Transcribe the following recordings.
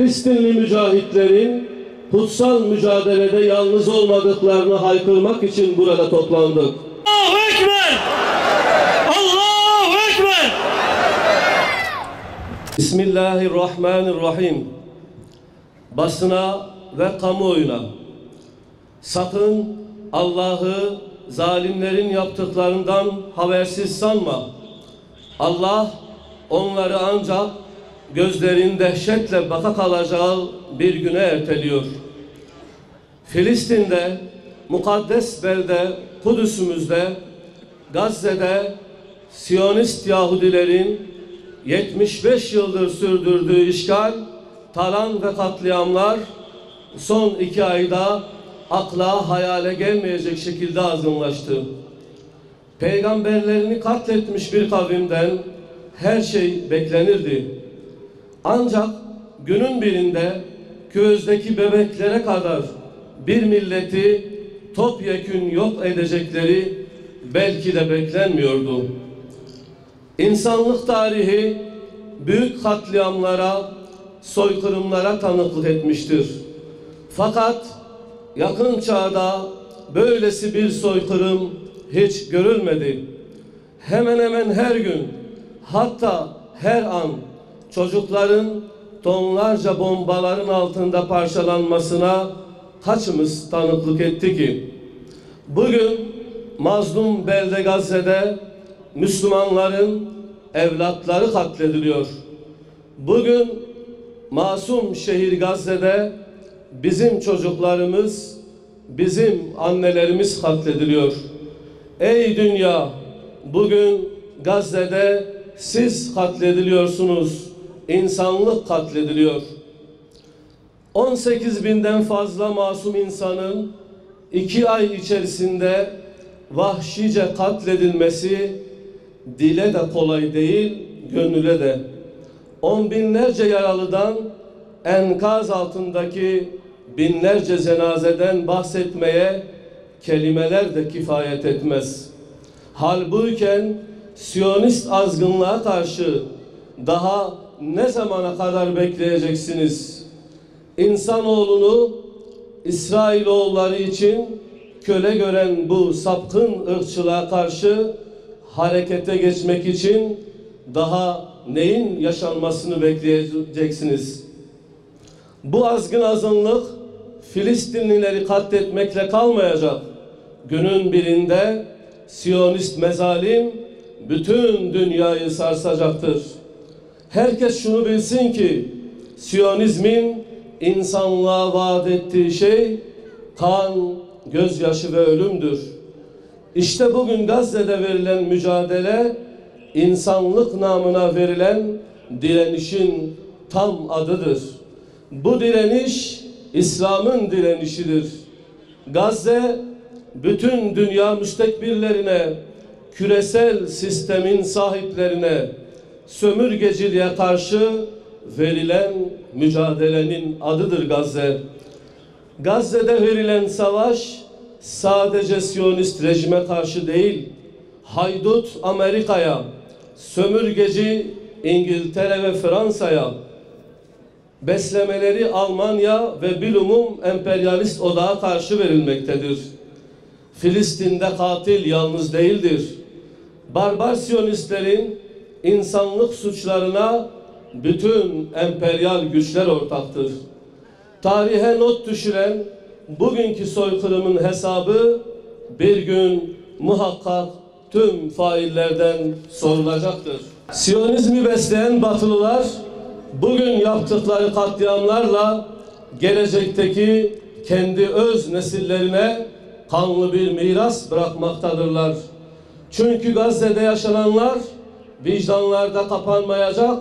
Filistinli mücahitlerin kutsal mücadelede yalnız olmadıklarını haykırmak için burada toplandık. Allahu Ekber! Allahu Ekber! Bismillahirrahmanirrahim. Basına ve kamuoyuna sakın Allah'ı zalimlerin yaptıklarından habersiz sanma. Allah onları ancak gözlerin dehşetle baka kalacağı bir güne erteliyor. Filistin'de, mukaddes belde Kudüs'ümüzde, Gazze'de Siyonist Yahudilerin 75 yıldır sürdürdüğü işgal, talan ve katliamlar son 2 ayda akla hayale gelmeyecek şekilde azınlaştı. Peygamberlerini katletmiş bir kavimden her şey beklenirdi. Ancak günün birinde gözdeki bebeklere kadar bir milleti topyekün yok edecekleri belki de beklenmiyordu. İnsanlık tarihi büyük katliamlara, soykırımlara tanıklık etmiştir. Fakat yakın çağda böylesi bir soykırım hiç görülmedi. Hemen hemen her gün, hatta her an çocukların tonlarca bombaların altında parçalanmasına kaçımız tanıklık etti ki? Bugün mazlum belde Gazze'de Müslümanların evlatları katlediliyor. Bugün masum şehir Gazze'de bizim çocuklarımız, bizim annelerimiz katlediliyor. Ey dünya, bugün Gazze'de siz katlediliyorsunuz, insanlık katlediliyor. 18.000'den fazla masum insanın 2 ay içerisinde vahşice katledilmesi dile de kolay değil, gönüle de. 10 binlerce yaralıdan, enkaz altındaki binlerce cenazeden bahsetmeye kelimeler de kifayet etmez. Halbuki Siyonist azgınlığa karşı daha ne zamana kadar bekleyeceksiniz? İnsanoğlunu İsrailoğulları için köle gören bu sapkın ırkçılığa karşı harekete geçmek için daha neyin yaşanmasını bekleyeceksiniz? Bu azgın azınlık Filistinlileri katletmekle kalmayacak. Günün birinde Siyonist mezalim bütün dünyayı sarsacaktır. Herkes şunu bilsin ki Siyonizmin insanlığa vaat ettiği şey kan, gözyaşı ve ölümdür. İşte bugün Gazze'de verilen mücadele, insanlık namına verilen direnişin tam adıdır. Bu direniş İslam'ın direnişidir. Gazze bütün dünya müstekbirlerine, küresel sistemin sahiplerine, sömürgeciliğe karşı verilen mücadelenin adıdır Gazze. Gazze'de verilen savaş sadece Siyonist rejime karşı değil, haydut Amerika'ya, sömürgeci İngiltere ve Fransa'ya, beslemeleri Almanya ve bilumum emperyalist odağa karşı verilmektedir. Filistin'de katil yalnız değildir. Barbar Siyonistlerin insanlık suçlarına bütün emperyal güçler ortaktır. Tarihe not düşülen bugünkü soykırımın hesabı bir gün muhakkak tüm faillerden sorulacaktır. Siyonizmi besleyen Batılılar bugün yaptıkları katliamlarla gelecekteki kendi öz nesillerine kanlı bir miras bırakmaktadırlar. Çünkü Gazze'de yaşananlar vicdanlarda kapanmayacak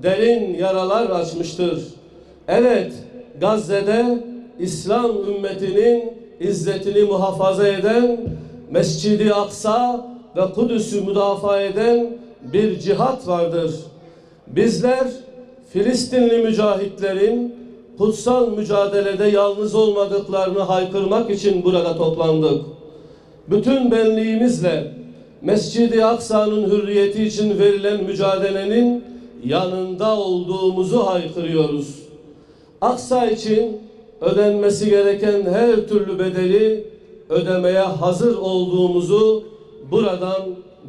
derin yaralar açmıştır. Evet, Gazze'de İslam ümmetinin izzetini muhafaza eden, Mescid-i Aksa ve Kudüs'ü müdafaa eden bir cihat vardır. Bizler Filistinli mücahitlerin kutsal mücadelede yalnız olmadıklarını haykırmak için burada toplandık. Bütün benliğimizle Mescid-i Aksa'nın hürriyeti için verilen mücadelenin yanında olduğumuzu haykırıyoruz. Aksa için ödenmesi gereken her türlü bedeli ödemeye hazır olduğumuzu buradan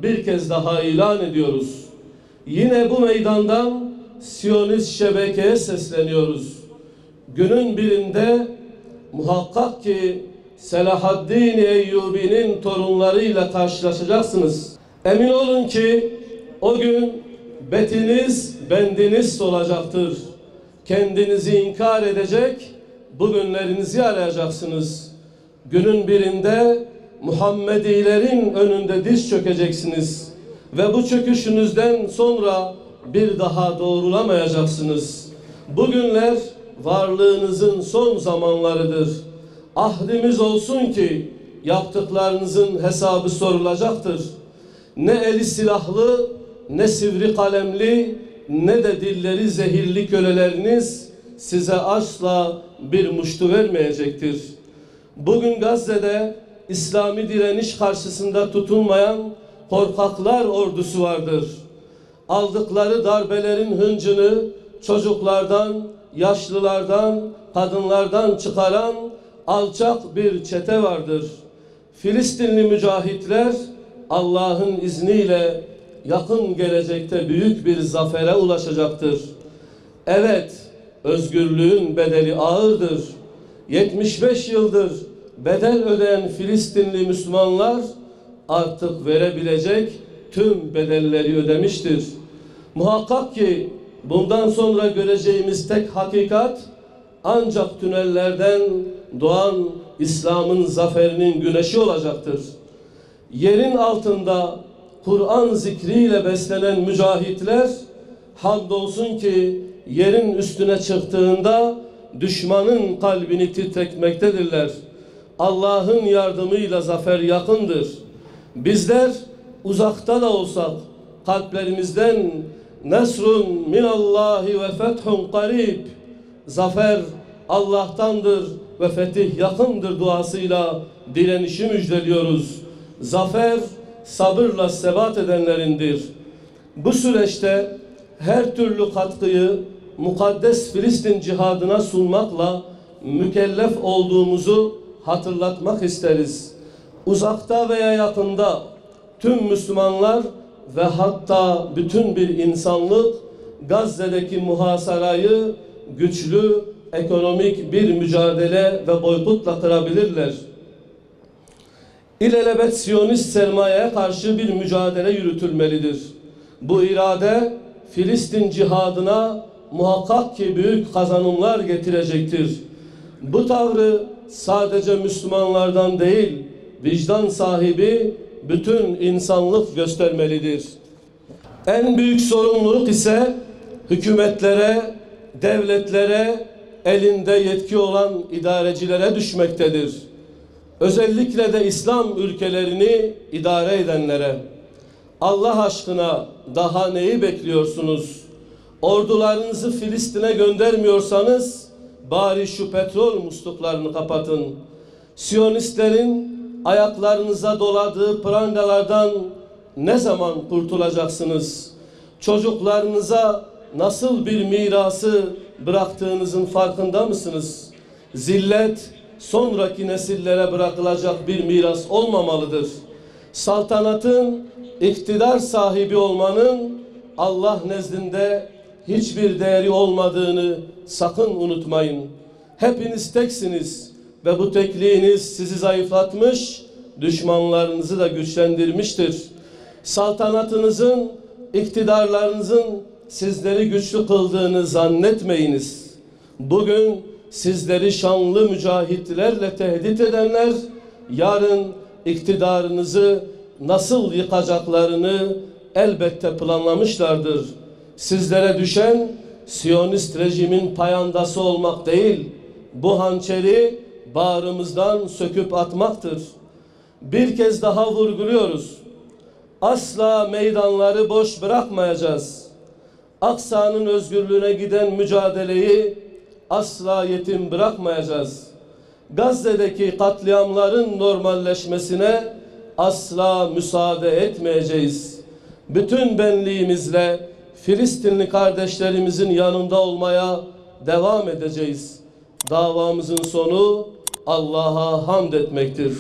bir kez daha ilan ediyoruz. Yine bu meydandan Siyonist şebekeye sesleniyoruz. Günün birinde muhakkak ki Selahaddin Eyyubi'nin torunlarıyla karşılaşacaksınız. Emin olun ki o gün betiniz bendiniz olacaktır. Kendinizi inkar edecek, bugünlerinizi arayacaksınız. Günün birinde Muhammedilerin önünde diz çökeceksiniz. Ve bu çöküşünüzden sonra bir daha doğrulamayacaksınız. Bugünler varlığınızın son zamanlarıdır. Ahdimiz olsun ki yaptıklarınızın hesabı sorulacaktır. Ne eli silahlı, ne sivri kalemli, ne de dilleri zehirli köleleriniz size asla bir muştu vermeyecektir. Bugün Gazze'de İslami direniş karşısında tutunmayan korkaklar ordusu vardır. Aldıkları darbelerin hıncını çocuklardan, yaşlılardan, kadınlardan çıkaran alçak bir çete vardır. Filistinli mücahitler Allah'ın izniyle yakın gelecekte büyük bir zafere ulaşacaktır. Evet, özgürlüğün bedeli ağırdır. 75 yıldır bedel ödeyen Filistinli Müslümanlar artık verebilecek tüm bedelleri ödemiştir. Muhakkak ki bundan sonra göreceğimiz tek hakikat ancak tünellerden doğan İslam'ın zaferinin güneşi olacaktır. Yerin altında Kur'an zikriyle beslenen mücahitler hamdolsun ki yerin üstüne çıktığında düşmanın kalbini titretmektedirler. Allah'ın yardımıyla zafer yakındır. Bizler uzakta da olsak kalplerimizden Nesrun minallahi ve fethun qarib, zafer Allah'tandır ve fetih yakındır duasıyla direnişi müjdeliyoruz. Zafer sabırla sebat edenlerindir. Bu süreçte her türlü katkıyı mukaddes Filistin cihadına sunmakla mükellef olduğumuzu hatırlatmak isteriz. Uzakta veya yakında tüm Müslümanlar ve hatta bütün bir insanlık Gazze'deki muhasarayı güçlü ekonomik bir mücadele ve boykotla kırabilirler. İlelebet Siyonist sermayeye karşı bir mücadele yürütülmelidir. Bu irade Filistin cihadına muhakkak ki büyük kazanımlar getirecektir. Bu tavrı sadece Müslümanlardan değil, vicdan sahibi bütün insanlık göstermelidir. En büyük sorumluluk ise hükümetlere, devletlere, elinde yetki olan idarecilere düşmektedir. Özellikle de İslam ülkelerini idare edenlere. Allah aşkına daha neyi bekliyorsunuz? Ordularınızı Filistin'e göndermiyorsanız bari şu petrol musluklarını kapatın. Siyonistlerin ayaklarınıza doladığı prangalardan ne zaman kurtulacaksınız? Çocuklarınıza nasıl bir mirası bıraktığınızın farkında mısınız? Zillet sonraki nesillere bırakılacak bir miras olmamalıdır. Saltanatın, iktidar sahibi olmanın Allah nezdinde hiçbir değeri olmadığını sakın unutmayın. Hepiniz teksiniz ve bu tekliğiniz sizi zayıflatmış, düşmanlarınızı da güçlendirmiştir. Saltanatınızın, iktidarlarınızın sizleri güçlü kıldığını zannetmeyiniz. Bugün sizleri şanlı mücahitlerle tehdit edenler, yarın iktidarınızı nasıl yıkacaklarını elbette planlamışlardır. Sizlere düşen Siyonist rejimin payandası olmak değil, bu hançeri bağrımızdan söküp atmaktır. Bir kez daha vurguluyoruz. Asla meydanları boş bırakmayacağız. Aksa'nın özgürlüğüne giden mücadeleyi asla yetim bırakmayacağız. Gazze'deki katliamların normalleşmesine asla müsaade etmeyeceğiz. Bütün benliğimizle Filistinli kardeşlerimizin yanında olmaya devam edeceğiz. Davamızın sonu Allah'a hamd etmektir.